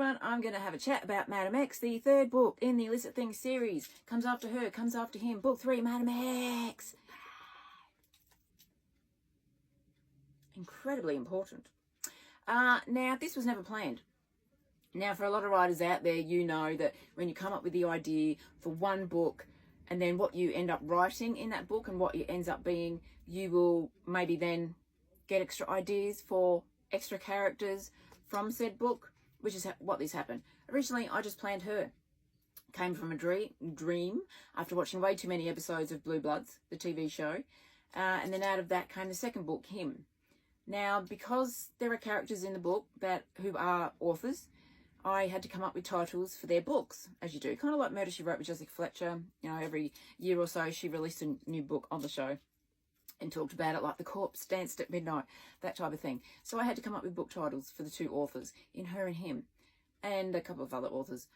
everyone, I'm going to have a chat about Madam X, the third book in the Illicit Things series. Comes after her, comes after him. Book 3, Madam X. Incredibly important. Now, this was never planned. Now, for a lot of writers out there, you know that when you come up with the idea for one book and then what you end up writing in that book and what it ends up being, you will maybe then get extra ideas for extra characters from said book, which is what this happened. Originally, I just planned her. Came from a dream after watching way too many episodes of Blue Bloods, the TV show. And then out of that came the second book, him. Now, because there are characters in the book who are authors, I had to come up with titles for their books, as you do. Kind of like Murder, She Wrote with Jessica Fletcher. You know, every year or so she released a new book on the show and talked about it, like The Corpse Danced at Midnight, that type of thing. So I had to come up with book titles for the two authors, in her and him, and a couple of other authors.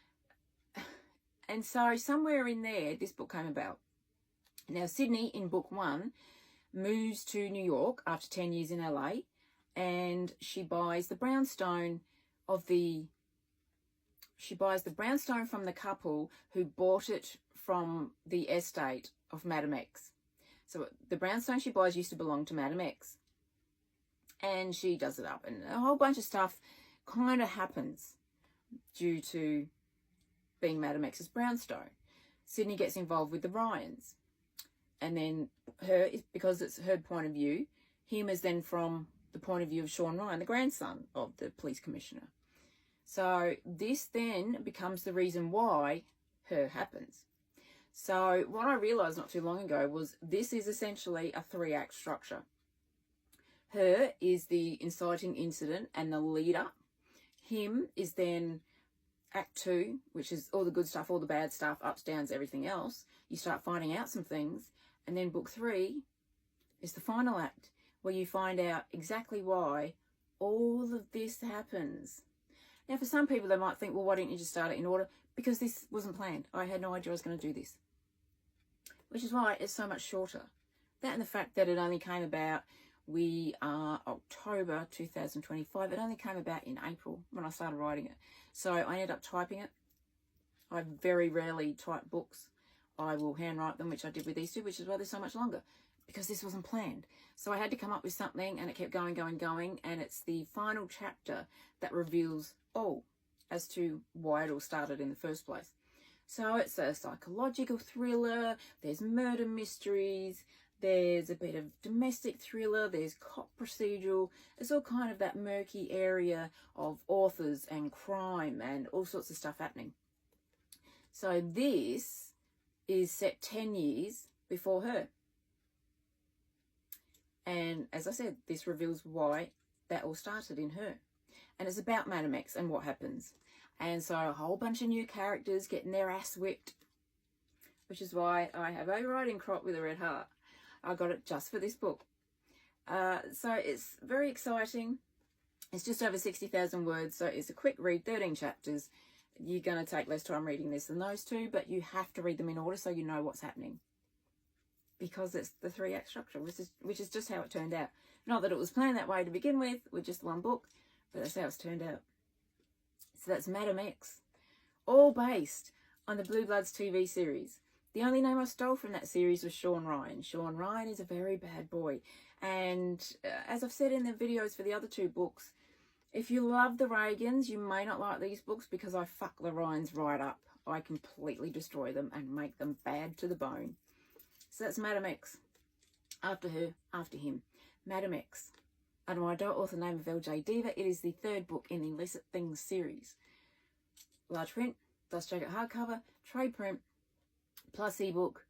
And so somewhere in there, this book came about. Now, Sydney, in book 1, moves to New York after 10 years in LA, and she buys the brownstone from the couple who bought it from the estate of Madam X. So the brownstone she buys used to belong to Madam X. And she does it up, and a whole bunch of stuff kind of happens due to being Madam X's brownstone. Sydney gets involved with the Ryans. And then because it's her point of view, him is then from the point of view of Sean Ryan, the grandson of the police commissioner. So this then becomes the reason why her happens. So what I realised not too long ago was this is essentially a 3-act structure. Her is the inciting incident and the lead up. Him is then Act 2, which is all the good stuff, all the bad stuff, ups, downs, everything else. You start finding out some things. And then book 3 is the final act, where you find out exactly why all of this happens. Now, for some people, they might think, well, why didn't you just start it in order? Because this wasn't planned. I had no idea I was going to do this. Which is why it's so much shorter. That and the fact that it only came about, we are October 2025. It only came about in April when I started writing it. So I ended up typing it. I very rarely type books. I will handwrite them, which I did with these two, which is why they're so much longer, because this wasn't planned. So I had to come up with something, and it kept going, and it's the final chapter that reveals all as to why it all started in the first place. So it's a psychological thriller, there's murder mysteries, there's a bit of domestic thriller, there's cop procedural, it's all kind of that murky area of authors and crime and all sorts of stuff happening. So this is set 10 years before her. And as I said, this reveals why that all started in her. And it's about Madam X and what happens. And so a whole bunch of new characters getting their ass whipped, which is why I have a riding crop with a red heart. I got it just for this book. So it's very exciting. It's just over 60,000 words, so it's a quick read, 13 chapters. You're going to take less time reading this than those two, but you have to read them in order so you know what's happening. Because it's the 3-act structure, which is just how it turned out. Not that it was planned that way to begin with just one book, but that's how it's turned out. So that's Madam X, all based on the Blue Bloods TV series. The only name I stole from that series was Sean Ryan. Sean Ryan is a very bad boy. And as I've said in the videos for the other 2 books, if you love the Reagans, you may not like these books because I fuck the Ryans right up. I completely destroy them and make them bad to the bone. So that's Madam X. After her, after him. Madam X. Under my adult author name of LJ Diva, it is the 3rd book in the Illicit Things series. Large print, dust jacket hardcover, trade print, plus ebook.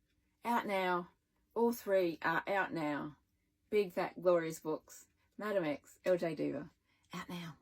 Out now. All 3 are out now. Big, fat, glorious books. Madam X, LJ Diva. Out now.